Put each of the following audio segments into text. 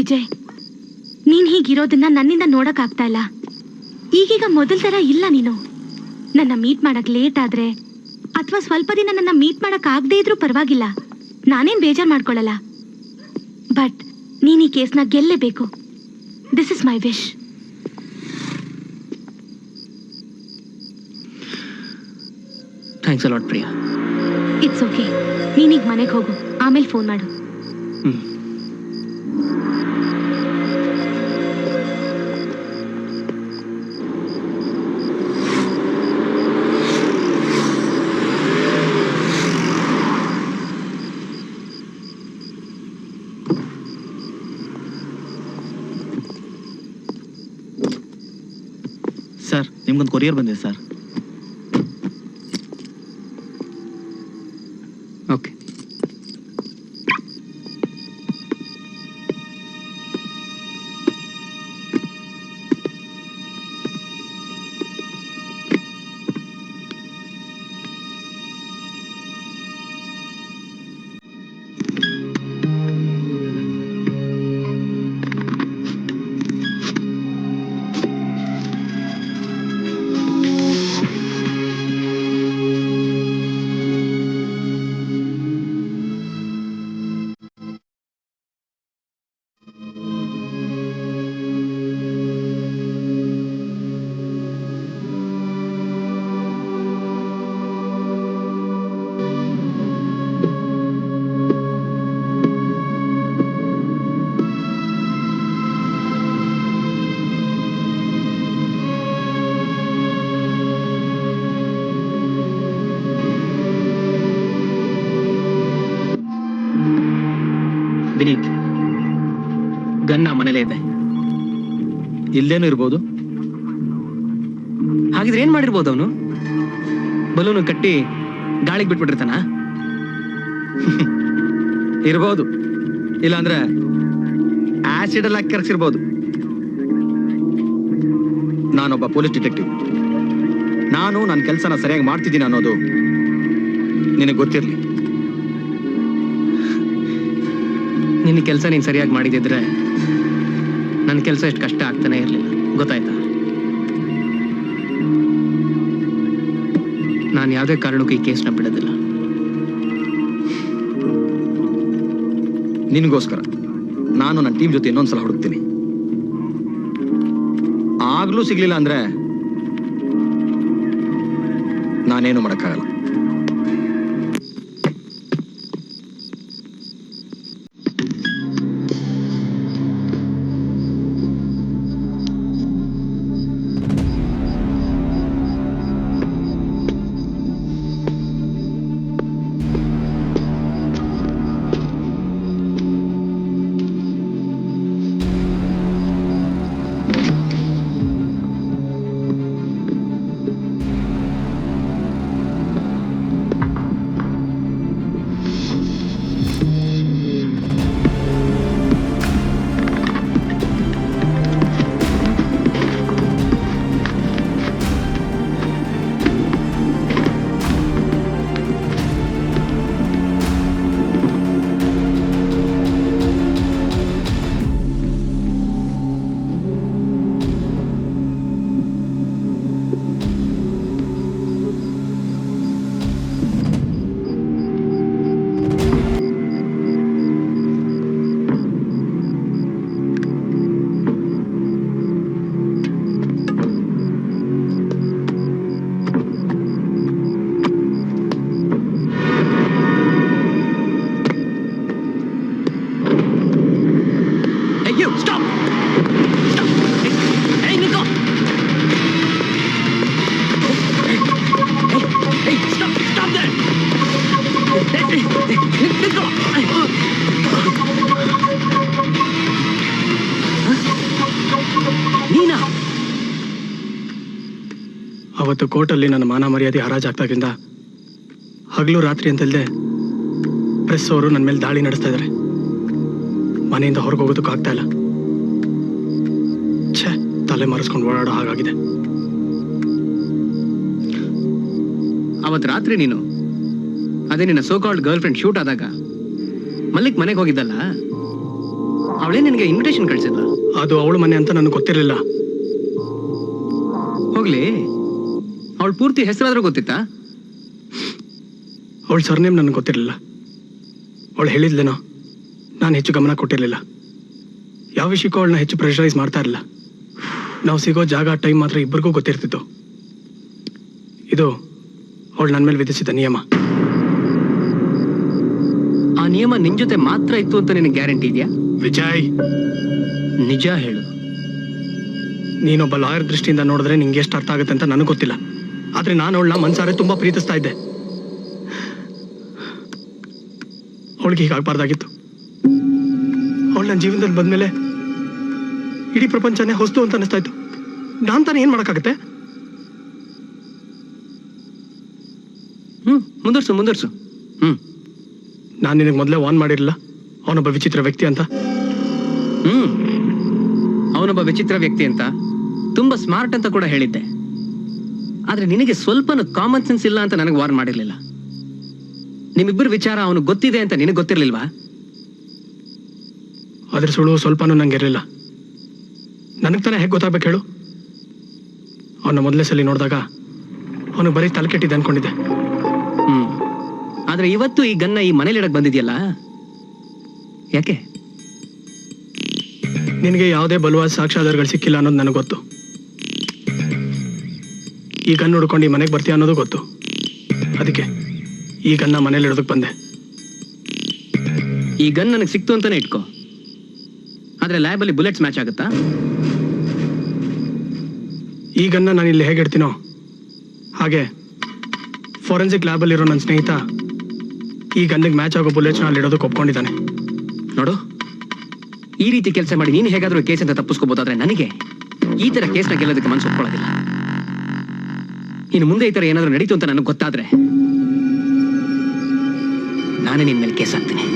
ವಿಜಯ್, ನೀನ್ ಹೀಗಿರೋದನ್ನ ನನ್ನಿಂದ ನೋಡಕ್ ಆಗ್ತಾ ಇಲ್ಲ. ಈಗೀಗ ಮೊದಲ ತರ ಇಲ್ಲ ನೀನು. ನನ್ನ ಮೀಟ್ ಮಾಡಕ್ ಲೇಟ್ ಆದ್ರೆ ಅಥವಾ ಸ್ವಲ್ಪ ದಿನ ನನ್ನ ಮೀಟ್ ಮಾಡಕ್ ಆಗದೆ ಇದ್ರೂ ಪರವಾಗಿಲ್ಲ, ನಾನೇನ್ ಬೇಜಾರ್ ಮಾಡ್ಕೊಳ್ಳಲ್ಲ. ಬಟ್ ನೀನ್ ಈ ಕೇಸ್ನ ಗೆಲ್ಲೇಬೇಕು. This is my wish. Thanks a lot Priya. It's okay. ನೀನೀಗ ಮನೆಗೆ ಹೋಗು, ಆಮೇಲೆ ಫೋನ್ ಮಾಡು. ಸರ್, ನಿಮ್ಗೊಂದು ಕೊರಿಯರ್ ಬಂದಿದೆ ಸರ್. ಓಕೆ. ವಿನೀತ್, ಗನ್ನ ಮನೇಲೇ ಇದೆ. ಇಲ್ಲೇನು ಇರ್ಬೋದು. ಹಾಗಿದ್ರೆ ಏನ್ ಮಾಡಿರ್ಬೋದು ಅವನು? ಬಲೂನು ಕಟ್ಟಿ ಗಾಳಿಗೆ ಬಿಟ್ಬಿಟ್ಟಿರ್ತಾನ? ಇರ್ಬೋದು, ಇಲ್ಲಾಂದ್ರೆ ಆಸಿಡ್ ಎಲ್ಲ ಕೆರಸಿರ್ಬೋದು. ನಾನೊಬ್ಬ ಪೊಲೀಸ್ ಡಿಟೆಕ್ಟಿವ್. ನಾನು ನನ್ನ ಕೆಲಸನ ಸರಿಯಾಗಿ ಮಾಡ್ತಿದ್ದೀನಿ ಅನ್ನೋದು ನಿನಗೆ ಗೊತ್ತಿರಲಿ. ನಿನ್ನ ಕೆಲಸ ನೀನು ಸರಿಯಾಗಿ ಮಾಡಿದಿದ್ರೆ ನನ್ನ ಕೆಲಸ ಎಷ್ಟು ಕಷ್ಟ ಆಗ್ತಾನೆ ಇರಲಿಲ್ಲ, ಗೊತ್ತಾಯ್ತಾ? ನಾನು ಯಾವುದೇ ಕಾರಣಕ್ಕೂ ಈ ಕೇಸ್ನ ಬಿಡೋದಿಲ್ಲ. ನಿನಗೋಸ್ಕರ ನಾನು ನನ್ನ ಟೀಮ್ ಜೊತೆ ಇನ್ನೊಂದ್ಸಲ ಹುಡುಕ್ತೀನಿ. ಆಗ್ಲೂ ಸಿಗ್ಲಿಲ್ಲ ಅಂದ್ರೆ ನಾನೇನು ಮಾಡೋಕ್ಕಾಗಲ್ಲ. ಅವತ್ತು ಕೋರ್ಟಲ್ಲಿ ನನ್ನ ಮಾನ ಮರ್ಯಾದೆ ಹರಾಜಾಗ್ದಾಗಿಂದ ಹಗಲು ರಾತ್ರಿ ಅಂತಲ್ದೆ ಪ್ರೆಸ್ ಅವರು ನನ್ನ ಮೇಲೆ ದಾಳಿ ನಡೆಸ್ತಾ ಇದ್ದಾರೆ. ಮನೆಯಿಂದ ಹೊರಗೆ ಹೋಗೋದಕ್ಕೂ ಆಗ್ತಾ ಇಲ್ಲ. ಛೇ, ತಲೆ ಮರೆಸ್ಕೊಂಡು ಓಡಾಡೋ ಹಾಗಾಗಿದೆ. ಅವತ್ತು ರಾತ್ರಿ ನೀನು ಅದೇ ನಿನ್ನ so called girl friend shoot ಆದಾಗ ಮಲ್ಲಿಕ್ ಮನೆಗೆ ಹೋಗಿದ್ದಲ್ಲ, ಅವಳೇ ನಿನಗೆ ಇನ್ವಿಟೇಷನ್ ಕಳಿಸಿದ್ಲ? ಅದು ಅವಳ ಮನೆ ಅಂತ ನನಗೆ ಗೊತ್ತಿರಲಿಲ್ಲ. ಹೋಗ್ಲಿ, ಅವಳ ಪೂರ್ತಿ ಹೆಸರಾದ್ರೂ ಗೊತ್ತಿತ್ತಾ? ಅವಳ ಸರ್ನೇಮ್ ನನಗೆ ಗೊತ್ತಿರಲಿಲ್ಲ. ಅವಳು ಹೇಳಿದ್ಲೇನೋ, ನಾನು ಹೆಚ್ಚು ಗಮನ ಕೊಟ್ಟಿರಲಿಲ್ಲ. ಯಾವ ವಿಷಯಕ್ಕೂ ಅವಳನ್ನ ಹೆಚ್ಚು ಪ್ರೆಷರೈಸ್ ಮಾಡ್ತಾ ಇರಲಿಲ್ಲ. ನಾವು ಸಿಗೋ ಜಾಗ ಟೈಮ್ ಮಾತ್ರ ಇಬ್ಬರಿಗೂ ಗೊತ್ತಿರ್ತಿತ್ತು. ಇದು ಅವಳು ನನ್ನ ಮೇಲೆ ವಿಧಿಸಿದ ನಿಯಮ. ಆ ನಿಯಮ ನಿನ್ ಜೊತೆ ಮಾತ್ರ ಇತ್ತು ಅಂತ ನಿನಗೆ ಗ್ಯಾರಂಟಿ ಇದೆಯಾ? ವಿಜಯ್, ನಿಜ ಹೇಳು. ನೀನೊಬ್ಬ ಲಾಯರ್ ದೃಷ್ಟಿಯಿಂದ ನೋಡಿದ್ರೆ ನಿಂಗೆ ಎಷ್ಟು ಅರ್ಥ ಆಗುತ್ತೆ ಅಂತ ನನಗೆ ಗೊತ್ತಿಲ್ಲ. ಆದ್ರೆ ನಾನು ಅವಳನ್ನ ಮನ್ಸಾರೆ ತುಂಬಾ ಪ್ರೀತಿಸ್ತಾ ಇದ್ದೆ. ಅವಳಿಗೆ ಹೀಗಾಗಬಾರ್ದಾಗಿತ್ತು. ಅವಳು ನನ್ನ ಜೀವನದಲ್ಲಿ ಬಂದ್ಮೇಲೆ ಇಡೀ ಪ್ರಪಂಚನೇ ಹೊಸ್ತು ಅಂತ ಅನಿಸ್ತಾ ಇತ್ತು. ನಾನ್ ತಾನೇ ಏನ್ ಮಾಡಕ್ಕಾಗತ್ತೆ? ಮುಂದುವರ್ಸು. ನಾನು ನಿನಗೆ ಮೊದಲೇ ವಾರ್ನ್ ಮಾಡಿರಲಿಲ್ಲ ಅವನೊಬ್ಬ ವಿಚಿತ್ರ ವ್ಯಕ್ತಿ ಅಂತ. ಅವನೊಬ್ಬ ವಿಚಿತ್ರ ವ್ಯಕ್ತಿ ಅಂತ, ತುಂಬಾ ಸ್ಮಾರ್ಟ್ ಅಂತ ಕೂಡ ಹೇಳಿದ್ದೆ. ಆದ್ರೆ ನಿನಗೆ ಸ್ವಲ್ಪನೂ ಕಾಮನ್ ಸೆನ್ಸ್ ಇಲ್ಲ ಅಂತ ನನಗೆ ವಾರ್ನ್ ಮಾಡಿರ್ಲಿಲ್ಲ. ನಿಮ್ಮಿಬ್ಬರು ವಿಚಾರ ಅವನು ಗೊತ್ತಿದೆ ಅಂತ ನಿನಗೆ ಗೊತ್ತಿರ್ಲಿಲ್ವಾ? ಅದ್ರ ಸುಳು ಸ್ವಲ್ಪನೂ ನಂಗೆ ಇರಲಿಲ್ಲ. ನನಗೆ ತಾನೇ ಹೇಗೆ ಗೊತ್ತಾಗ್ಬೇಕು ಹೇಳು? ಅವನ ಮೊದಲೇ ಸಲ ನೋಡಿದಾಗ ಅವನು ಬರೀ ತಲೆ ಕೆಟ್ಟಿದ್ದೆ ಅನ್ಕೊಂಡಿದ್ದೆ. ಆದ್ರೆ ಇವತ್ತು ಈ ಗನ್ನ ಈ ಮನೇಲಿಡಕ್ ಬಂದಿದ್ಯಲ್ಲ, ಯಾಕೆ? ನಿನಗೆ ಯಾವುದೇ ಬಲವಾದ ಸಾಕ್ಷ್ಯಾಧಾರಗಳು ಸಿಕ್ಕಿಲ್ಲ ಅನ್ನೋದು ನನಗೆ ಗೊತ್ತು. ಈ ಗನ್ ಹುಡ್ಕೊಂಡು ಈ ಮನೆಗೆ ಬರ್ತೀಯ ಅನ್ನೋದು ಗೊತ್ತು. ಅದಕ್ಕೆ ಈ ಗನ್ನ ಮನೇಲಿ ಇಡೋದಕ್ಕೆ ಬಂದೆ. ಈ ಗನ್ ನನಗೆ ಸಿಕ್ತು ಅಂತಾನೆ ಇಟ್ಕೋ, ಆದ್ರೆ ಲ್ಯಾಬಲ್ಲಿ ಬುಲೆಟ್ಸ್ ಮ್ಯಾಚ್ ಆಗುತ್ತಾ? ಈ ಗನ್ನ ನಾನು ಇಲ್ಲಿ ಹೇಗೆ ಇಡ್ತೀನೋ ಹಾಗೆ ಫೋರೆನ್ಸಿಕ್ ಲ್ಯಾಬಲ್ಲಿ ಇರೋ ನನ್ನ ಸ್ನೇಹಿತ ಈ ಗನ್ನಿಗೆ ಮ್ಯಾಚ್ ಆಗೋ ಬುಲೆಟ್ಸ್ನ ಅಲ್ಲಿ ಇಡೋದಕ್ಕೆ ಒಪ್ಕೊಂಡಿದ್ದಾನೆ. ನೋಡು, ಈ ರೀತಿ ಕೆಲಸ ಮಾಡಿ ನೀನು ಹೇಗಾದ್ರೂ ಕೇಸ್ ಅಂತ ತಪ್ಪಿಸ್ಕೋಬಹುದಾದ್ರೆ ನನಗೆ ಈ ತರ ಕೇಸ್ನ ಗೆಲ್ಲೋದಕ್ಕೆ ಮನಸ್ಸು ಒಪ್ಕೊಳ್ಳೋದಿಲ್ಲ. ಇನ್ನು ಮುಂದೆ ಈ ತರ ಏನಾದ್ರೂ ನಡೀತು ಅಂತ ನನಗೆ ಗೊತ್ತಾದ್ರೆ ನಾನೇ ನಿನ್ ಮೇಲೆ ಕೇಸ್ ಹಾಕ್ತೀನಿ.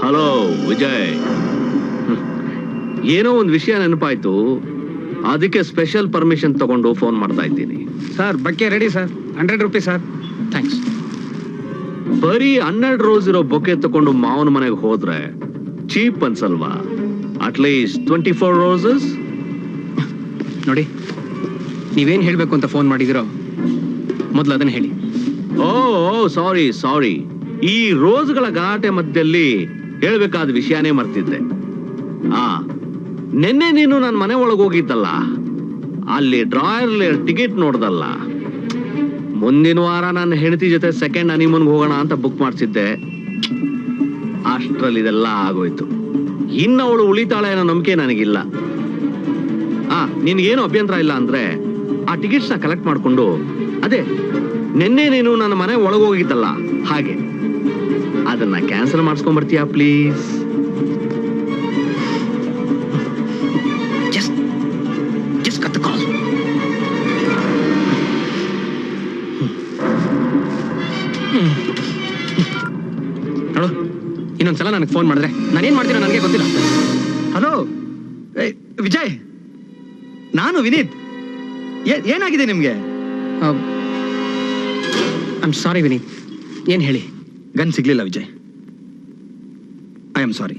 ಹಲೋ ವಿಜಯ್, ಏನೋ ಒಂದು ವಿಷಯ ನೆನಪಾಯ್ತು, ಅದಕ್ಕೆ ಸ್ಪೆಷಲ್ ಪರ್ಮಿಷನ್ ತಗೊಂಡು ಫೋನ್ ಮಾಡ್ತಾ ಇದ್ದೀನಿ. Sir, bouquet ready sir. 100 rupees sir. Thanks. ಬರೀ 12 ರೋಸ್ ಇರೋ ಬೊಕ್ಕೆ ತಗೊಂಡು ಮಾವನ ಮನೆಗೆ ಹೋದ್ರೆ ಚೀಪ್ ಅನ್ಸಲ್ವಾ? At least 24 roses. ನೋಡಿ, ನೀವೇನ್ ಹೇಳ್ಬೇಕು ಅಂತ ಫೋನ್ ಮಾಡಿದಿರೋ ಮೊದಲು ಅದನ್ನ ಹೇಳಿ. ಓ ಸಾರಿ, ಈ ರೋಸ್ಗಳ ಗಲಾಟೆ ಮಧ್ಯದಲ್ಲಿ ಹೇಳ್ಬೇಕಾದ ವಿಷಯನೇ ಮರ್ತಿದ್ದೆ. ನಿನ್ನೆ ನೀನು ನನ್ನ ಮನೆ ಒಳಗೆ ಹೋಗಿದ್ದಲ್ಲ, ಅಲ್ಲಿ ಡ್ರಾಯರ್ಲಿ ಟಿಕೆಟ್ ನೋಡ್ದಲ್ಲ. ಮುಂದಿನ ವಾರ ನನ್ನ ಹೆಂಡತಿ ಜೊತೆ ಸೆಕೆಂಡ್ ಹನಿಮೂನ್ಗೆ ಹೋಗೋಣ ಅಂತ ಬುಕ್ ಮಾಡ್ಸಿದ್ದೆ. ಅಷ್ಟ್ರಲ್ಲಿ ಇದೆಲ್ಲ ಆಗೋಯ್ತು. ಇನ್ನು ಅವಳು ಉಳಿತಾಳೆ ಅನ್ನೋ ನಂಬಿಕೆ ನನಗಿಲ್ಲ. ನಿನ್ಗೇನು ಅಭ್ಯಂತರ ಇಲ್ಲ ಅಂದ್ರೆ ಆ ಟಿಕೆಟ್ಸ್ನ ಕಲೆಕ್ಟ್ ಮಾಡ್ಕೊಂಡು, ಅದೇ ನಿನ್ನೆ ನೀನು ನನ್ನ ಮನೆ ಒಳಗೋಗಿದ್ದಲ್ಲ ಹಾಗೆ ಅದನ್ನ ಕ್ಯಾನ್ಸಲ್ ಮಾಡಿಸ್ಕೊಂಡ್ಬರ್ತೀಯಾ please? Just cut the call. ನೋಡು, ಇನ್ನೊಂದ್ಸಲ ನನಗೆ ಫೋನ್ ಮಾಡಿದ್ರೆ ನಾನೇನ್ ಮಾಡ್ತೀನೋ ನನಗೆ ಗೊತ್ತಿಲ್ಲ. ಹಲೋ ವಿಜಯ್, ನಾನು ವಿನೀತ್. ಏನಾಗಿದೆ ನಿಮ್ಗೆ? I am sorry Vineet. ಏನ್ ಹೇಳಿ? ಗನ್ ಸಿಗ್ಲಿಲ್ಲ ವಿಜಯ್. I am sorry.